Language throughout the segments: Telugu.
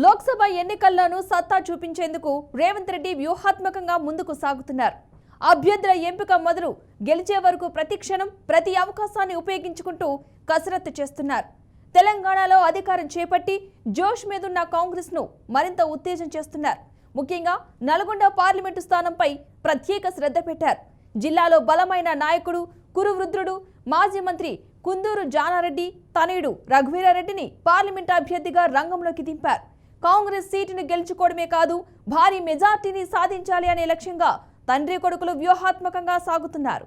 లోక్సభ ఎన్నికల్లోనూ సత్తా చూపించేందుకు రేవంత్ రెడ్డి వ్యూహాత్మకంగా ముందుకు సాగుతున్నారు. అభ్యర్థుల ఎంపిక మొదలు గెలిచే వరకు ప్రతి క్షణం ప్రతి అవకాశాన్ని ఉపయోగించుకుంటూ కసరత్తు చేస్తున్నారు. తెలంగాణలో అధికారం చేపట్టి జోష్ మీదున్న కాంగ్రెస్ ను మరింత ఉత్తేజం చేస్తున్నారు. ముఖ్యంగా నల్గొండ పార్లమెంటు స్థానంపై ప్రత్యేక శ్రద్ధ పెట్టారు. జిల్లాలో బలమైన నాయకుడు కురువృద్ధుడు మాజీ మంత్రి కుందూరు జానారెడ్డి తనయుడు రఘువీరారెడ్డిని పార్లమెంట్ అభ్యర్థిగా రంగంలోకి దింపారు. కాంగ్రెస్ సీటును గెలుచుకోవడమే కాదు, భారీ మెజార్టీని సాధించాలి అనే లక్ష్యంగా తండ్రి కొడుకులు వ్యూహాత్మకంగా సాగుతున్నారు.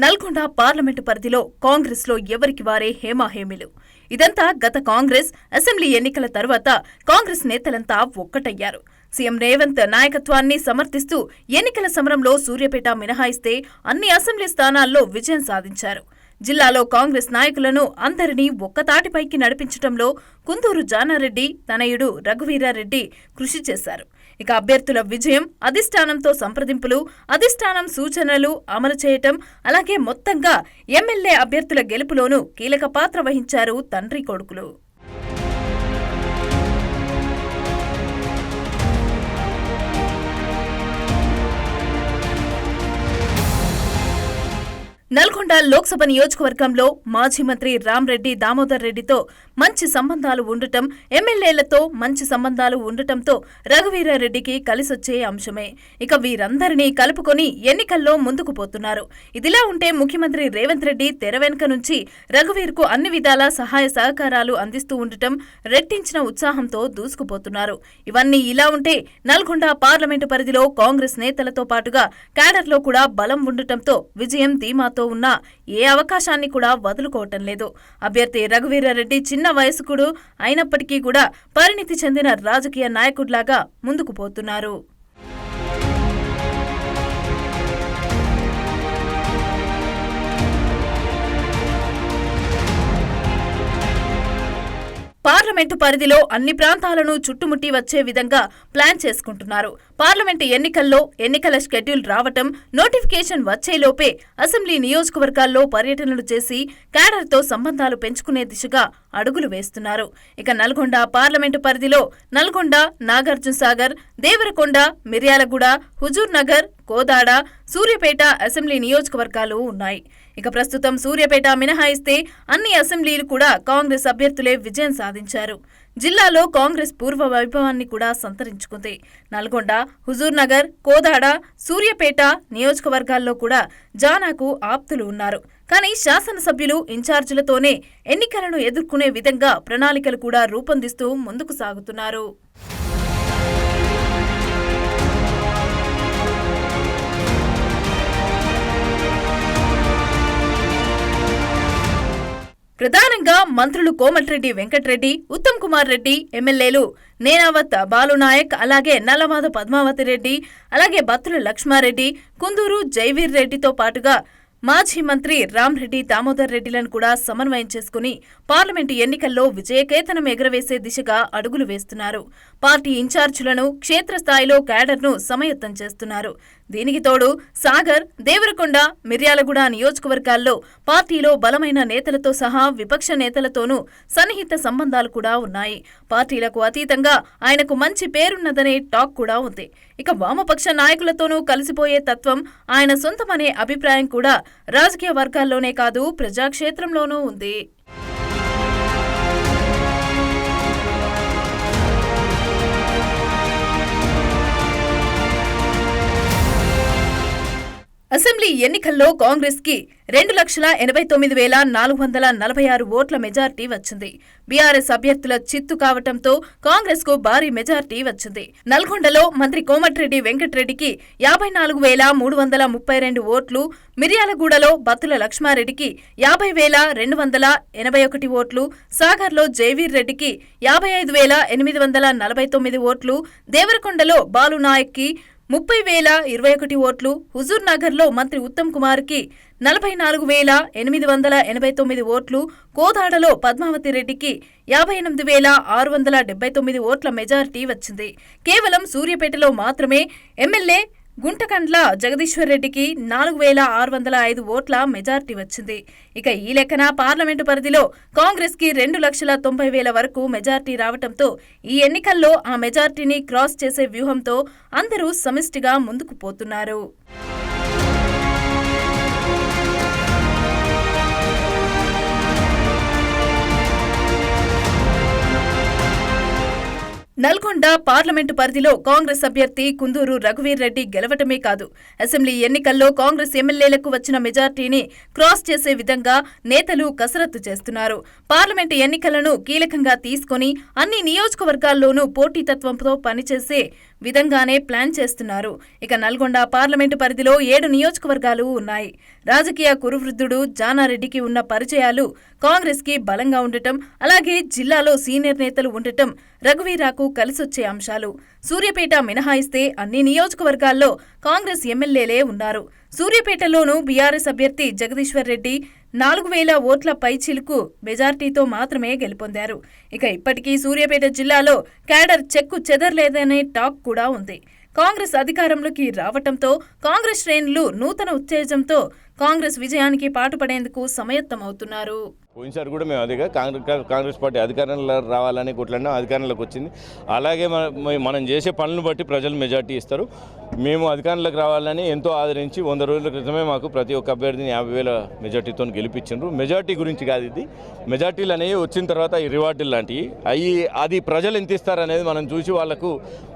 నల్గొండ పార్లమెంటు పరిధిలో కాంగ్రెస్ లో ఎవరికి వారే హేమాహేమిలు. ఇదంతా గత కాంగ్రెస్ అసెంబ్లీ ఎన్నికల తర్వాత కాంగ్రెస్ నేతలంతా ఒక్కటయ్యారు. సీఎం రేవంత్ నాయకత్వాన్ని సమర్థిస్తూ ఎన్నికల సమరంలో సూర్యాపేట మినహాయిస్తే అన్ని అసెంబ్లీ స్థానాల్లో విజయం సాధించారు. జిల్లాలో కాంగ్రెస్ నాయకులను అందరినీ ఒక్కతాటిపైకి నడిపించడంలో కుందూరు జానారెడ్డి తనయుడు రఘువీరారెడ్డి కృషి చేశారు. ఇక అభ్యర్థుల విజయం, అధిష్టానంతో సంప్రదింపులు, అధిష్టానం సూచనలు అమలు చేయటం, అలాగే మొత్తంగా ఎమ్మెల్యే అభ్యర్థుల గెలుపులోనూ కీలక పాత్ర వహించారు తండ్రి కొడుకులు. నల్గొండ లోక్సభ నియోజకవర్గంలో మాజీ మంత్రి రామ్రెడ్డి దామోదర్ రెడ్డితో మంచి సంబంధాలు ఉండటం, ఎమ్మెల్యేలతో మంచి సంబంధాలు ఉండటంతో రఘువీరారెడ్డికి కలిసొచ్చే అంశమే. ఇక వీరందరినీ కలుపుకొని ఎన్నికల్లో ముందుకు పోతున్నారు. ఇదిలా ఉంటే ముఖ్యమంత్రి రేవంత్ రెడ్డి తెర వెనుక నుంచి రఘువీర్కు అన్ని విధాల సహాయ సహకారాలు అందిస్తూ ఉండటం రెట్టించిన ఉత్సాహంతో దూసుకుపోతున్నారు. ఇవన్నీ ఇలా ఉంటే నల్గొండ పార్లమెంటు పరిధిలో కాంగ్రెస్ నేతలతో పాటుగా క్యాడర్లో కూడా బలం ఉండటంతో విజయం ధీమాతో ఉన్న ఏ అవకాశాన్ని కూడా వదులుకోవటం లేదు. అభ్యర్థి రఘువీరారెడ్డి చిన్న వయస్కుడు అయినప్పటికీ కూడా పరిణితి చెందిన రాజకీయ నాయకుడిలాగా ముందుకు పోతున్నారు. పార్లమెంటు పరిధిలో అన్ని ప్రాంతాలను చుట్టుముట్టి వచ్చే విధంగా ప్లాన్ చేసుకుంటున్నారు. పార్లమెంటు ఎన్నికల్లో ఎన్నికల షెడ్యూల్ రావటం, నోటిఫికేషన్ వచ్చేలోపే అసెంబ్లీ నియోజకవర్గాల్లో పర్యటనలు చేసి క్యాడర్తో సంబంధాలు పెంచుకునే దిశగా అడుగులు వేస్తున్నారు. ఇక నల్గొండ పార్లమెంటు పరిధిలో నల్గొండ, నాగార్జునసాగర్, దేవరకొండ, మిర్యాలగూడ, హుజూర్ నగర్, కోదాడ, సూర్యాపేట అసెంబ్లీ నియోజకవర్గాలు ఉన్నాయి. ఇక ప్రస్తుతం సూర్యాపేట మినహాయిస్తే అన్ని అసెంబ్లీలు కూడా కాంగ్రెస్ అభ్యర్థులే విజయం సాధించారు. జిల్లాలో కాంగ్రెస్ పూర్వ వైభవాన్ని కూడా సంతరించుకుంది. నల్గొండ, హుజూర్ నగర్, కోదాడ, సూర్యాపేట నియోజకవర్గాల్లో కూడా జానాకు ఆప్తులు ఉన్నారు. కానీ శాసనసభ్యులు, ఇన్ఛార్జీలతోనే ఎన్నికలను ఎదుర్కొనే విధంగా ప్రణాళికలు కూడా రూపొందిస్తూ ముందుకు సాగుతున్నారు. ప్రధానంగా మంత్రులు కోమటిరెడ్డి వెంకటరెడ్డి, ఉత్తమ్ కుమార్ రెడ్డి, ఎమ్మెల్యేలు నేనావత్ బాలునాయక్, అలాగే నల్లమాద పద్మావతి రెడ్డి, అలాగే బత్తుల లక్ష్మారెడ్డి, కుందూరు జైవీర్ రెడ్డితో పాటుగా మాజీ మంత్రి రామ్రెడ్డి దామోదర్ రెడ్డిలను కూడా సమన్వయం చేసుకుని పార్లమెంటు ఎన్నికల్లో విజయకేతనం ఎగరవేసే దిశగా అడుగులు వేస్తున్నారు. పార్టీ ఇన్ఛార్జీలను, క్షేత్రస్థాయిలో క్యాడర్ను సమాయత్తం చేస్తున్నారు. దీనికి తోడు సాగర్, దేవరకొండ, మిర్యాలగూడ నియోజకవర్గాల్లో పార్టీలో బలమైన నేతలతో సహా విపక్ష నేతలతోనూ సన్నిహిత సంబంధాలు కూడా ఉన్నాయి. పార్టీలకు అతీతంగా ఆయనకు మంచి పేరున్నదనే టాక్ కూడా ఉంది. ఇక వామపక్ష నాయకులతోనూ కలిసిపోయే తత్వం ఆయన సొంతమనే అభిప్రాయం కూడా రాజకీయ వర్గాల్లోనే కాదు, ప్రజాక్షేత్రంలోనూ ఉంది. అసెంబ్లీ ఎన్నికల్లో కాంగ్రెస్ కి 2,89,446 ఓట్ల మెజార్టీ వచ్చింది. బీఆర్ఎస్ అభ్యర్థుల చిత్తు కావటంతో కాంగ్రెస్ కు భారీ మెజార్టీ వచ్చింది. నల్గొండలో మంత్రి కోమటిరెడ్డి వెంకటరెడ్డికి 54,332 ఓట్లు, మిర్యాలగూడలో బత్తుల లక్ష్మారెడ్డికి 50,281 ఓట్లు, సాగర్లో జైవీర్ రెడ్డికి 55,849 ఓట్లు, దేవరకొండలో బాలునాయక్కి 30,021 ఓట్లు, హుజూర్ నగర్లో మంత్రి ఉత్తమ్ కుమార్కి 44,889 ఓట్లు, కోదాడలో పద్మావతి రెడ్డికి 58,679 ఓట్ల మెజారిటీ వచ్చింది. కేవలం సూర్యాపేటలో మాత్రమే ఎమ్మెల్యే గుంటకండ్ల జగదీశ్వర్ రెడ్డికి 4,605 ఓట్ల మెజార్టీ వచ్చింది. ఇక ఈ లెక్కన పార్లమెంటు పరిధిలో కాంగ్రెస్ కి 2,90,000 వరకు మెజార్టీ రావటంతో ఈ ఎన్నికల్లో ఆ మెజార్టీని క్రాస్ చేసే వ్యూహంతో అందరూ సమిష్టిగా ముందుకు పోతున్నారు. నల్గొండ పార్లమెంటు పరిధిలో కాంగ్రెస్ అభ్యర్థి కుందూరు రఘువీర్ రెడ్డి గెలవటమే కాదు, అసెంబ్లీ ఎన్నికల్లో కాంగ్రెస్ ఎమ్మెల్యేలకు వచ్చిన మెజార్టీని క్రాస్ చేసే విధంగా నేతలు కసరత్తు చేస్తున్నారు. పార్లమెంటు ఎన్నికలను కీలకంగా తీసుకుని అన్ని నియోజకవర్గాల్లోనూ పోటీతత్వంతో పనిచేసే విధంగానే ప్లాన్ చేస్తున్నారు. ఇక నల్గొండ పార్లమెంటు పరిధిలో 7 నియోజకవర్గాలు ఉన్నాయి. రాజకీయ కురువృద్ధుడు జానారెడ్డికి ఉన్న పరిచయాలు కాంగ్రెస్ కి బలంగా ఉండటం, అలాగే జిల్లాలో సీనియర్ నేతలు ఉండటం రఘువీరాకు కలిసొచ్చే అంశాలు. సూర్యాపేట మినహాయిస్తే అన్ని నియోజకవర్గాల్లో కాంగ్రెస్ ఎమ్మెల్యేలే ఉన్నారు. సూర్యాపేటలోనూ బీఆర్ఎస్ అభ్యర్థి జగదీశ్వర్ రెడ్డి 4,000 ఓట్ల పైచిలుకు మెజార్టీతో మాత్రమే గెలుపొందారు. ఇక ఇప్పటికీ సూర్యాపేట జిల్లాలో క్యాడర్ చెక్కు చెదరలేదనే టాక్ కూడా ఉంది. కాంగ్రెస్ అధికారంలోకి రావటంతో కాంగ్రెస్ శ్రేణులు నూతన ఉత్తేజంతో కాంగ్రెస్ విజయానికి పాటుపడేందుకు సమాయత్తమవుతున్నారు. పోయినసారి కూడా మేము అదిగా కాంగ్రెస్ పార్టీ అధికారంలో రావాలని కొట్లాడినా అధికారంలోకి వచ్చింది. అలాగే మనం చేసే పనులను బట్టి ప్రజలు మెజార్టీ ఇస్తారు. మేము అధికారంలోకి రావాలని ఎంతో ఆదరించి 100 రోజుల క్రితమే మాకు ప్రతి ఒక్క అభ్యర్థిని 50,000 మెజార్టీతో గెలిపించారు. మెజార్టీ గురించి కాదు ఇది, మెజార్టీలు అనేవి వచ్చిన తర్వాత ఈ రివార్డులు లాంటివి అది ప్రజలు ఎంత ఇస్తారనేది మనం చూసి వాళ్ళకు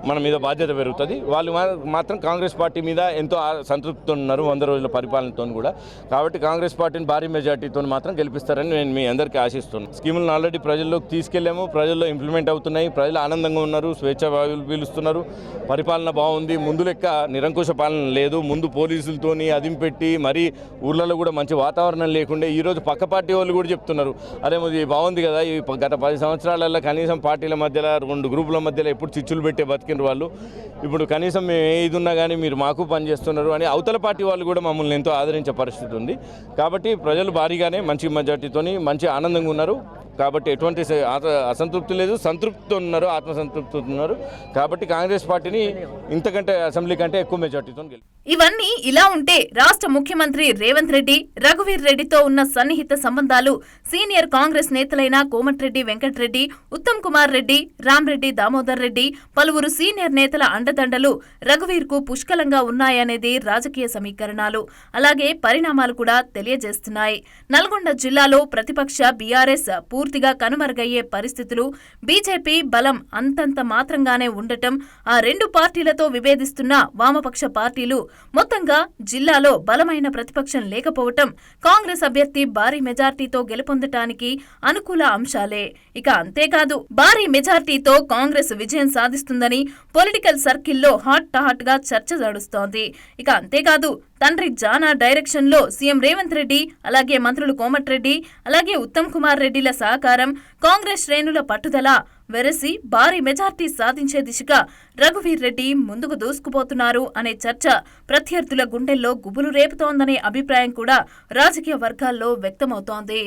మన మీద బాధ్యత పెరుగుతుంది. వాళ్ళు మాత్రం కాంగ్రెస్ పార్టీ మీద ఎంతో సంతృప్తితో ఉన్నారు 100 రోజుల పరిపాలనతో కూడా. కాబట్టి కాంగ్రెస్ పార్టీని భారీ మెజార్టీతో మాత్రం గెలిపిస్తారని నేను మీ అందరికీ ఆశిస్తున్నాను. స్కీములను ఆల్రెడీ ప్రజల్లోకి తీసుకెళ్లాము, ప్రజల్లో ఇంప్లిమెంట్ అవుతున్నాయి, ప్రజలు ఆనందంగా ఉన్నారు, స్వేచ్ఛ వాయువులు పీలుస్తున్నారు, పరిపాలన బాగుంది. ముందు లెక్క నిరంకుశ పాలన లేదు. ముందు పోలీసులతోని అదింపెట్టి మరీ ఊర్లలో కూడా మంచి వాతావరణం లేకుండే ఈరోజు పక్క పార్టీ వాళ్ళు కూడా చెప్తున్నారు, అరే ఇది బాగుంది కదా, ఈ గత 10 సంవత్సరాలలో కనీసం పార్టీల మధ్యలో 2 గ్రూపుల మధ్యలో ఎప్పుడు చిచ్చులు పెట్టే బతికిన వాళ్ళు ఇప్పుడు కనీసం మేము ఏది ఉన్నా కానీ మీరు మాకు పనిచేస్తున్నారు అని అవతల పార్టీ వాళ్ళు కూడా మమ్మల్ని ఎంతో ఆదరించే పరిస్థితి ఉంది. కాబట్టి ప్రజలు భారీగానే మంచి మెజార్టీతోని మంచి ఆనందంగా ఉన్నారు. కాబట్టి ఎటువంటి అసంతృప్తి లేదు, సంతృప్తితో ఉన్నారు, ఆత్మసంతృప్తితో ఉన్నారు. కాబట్టి కాంగ్రెస్ పార్టీని ఇంతకంటే అసెంబ్లీ కంటే ఎక్కువ మెజార్టీతో ఇవన్నీ ఇలా ఉంటే రాష్ట్ర ముఖ్యమంత్రి రేవంత్ రెడ్డి రఘువీర్ రెడ్డితో ఉన్న సన్నిహిత సంబంధాలు సీనియర్ కాంగ్రెస్ నేతలైన కోమటిరెడ్డి వెంకటరెడ్డి, ఉత్తమ్ కుమార్ రెడ్డి, రామ్రెడ్డి దామోదర్ రెడ్డి, పలువురు సీనియర్ నేతల అండదండలు రఘువీర్ కు పుష్కలంగా ఉన్నాయనేది రాజకీయ సమీకరణాలు, అలాగే పరిణామాలు కూడా తెలియజేస్తున్నాయి. నల్గొండ జిల్లాలో ప్రతిపక్ష బీఆర్ఎస్ పూర్తిగా కనుమరుగయ్యే పరిస్థితులు, బీజేపీ బలం అంతంత మాత్రంగానే ఉండటం, ఆ 2 పార్టీలతో విభేదిస్తున్న వామపక్ష పార్టీలు, మొత్తంగా జిల్లాలో బలమైన ప్రతిపక్షం లేకపోవటం కాంగ్రెస్ అభ్యర్థి భారీ మెజార్టీతో గెలుపొందటానికి అనుకూల అంశాలే. ఇక అంతేకాదు, భారీ మెజార్టీతో కాంగ్రెస్ విజయం సాధిస్తుందని పొలిటికల్ సర్కిల్లో హాట్ గా చర్చ నడుస్తోంది. ఇక అంతేకాదు, తండ్రి జానా డైరెక్షన్ లో సీఎం రేవంత్ రెడ్డి, అలాగే మంత్రులు కోమటిరెడ్డి, అలాగే ఉత్తమ్ కుమార్ రెడ్డిల సహకారం, కాంగ్రెస్ శ్రేణుల పట్టుదల వెరసి భారీ మెజార్టీ సాధించే దిశగా రఘువీర్ రెడ్డి ముందుకు దూసుకుపోతున్నారు అనే చర్చ ప్రత్యర్థుల గుండెల్లో గుబులు రేపుతోందనే అభిప్రాయం కూడా రాజకీయ వర్గాల్లో వ్యక్తమవుతోంది.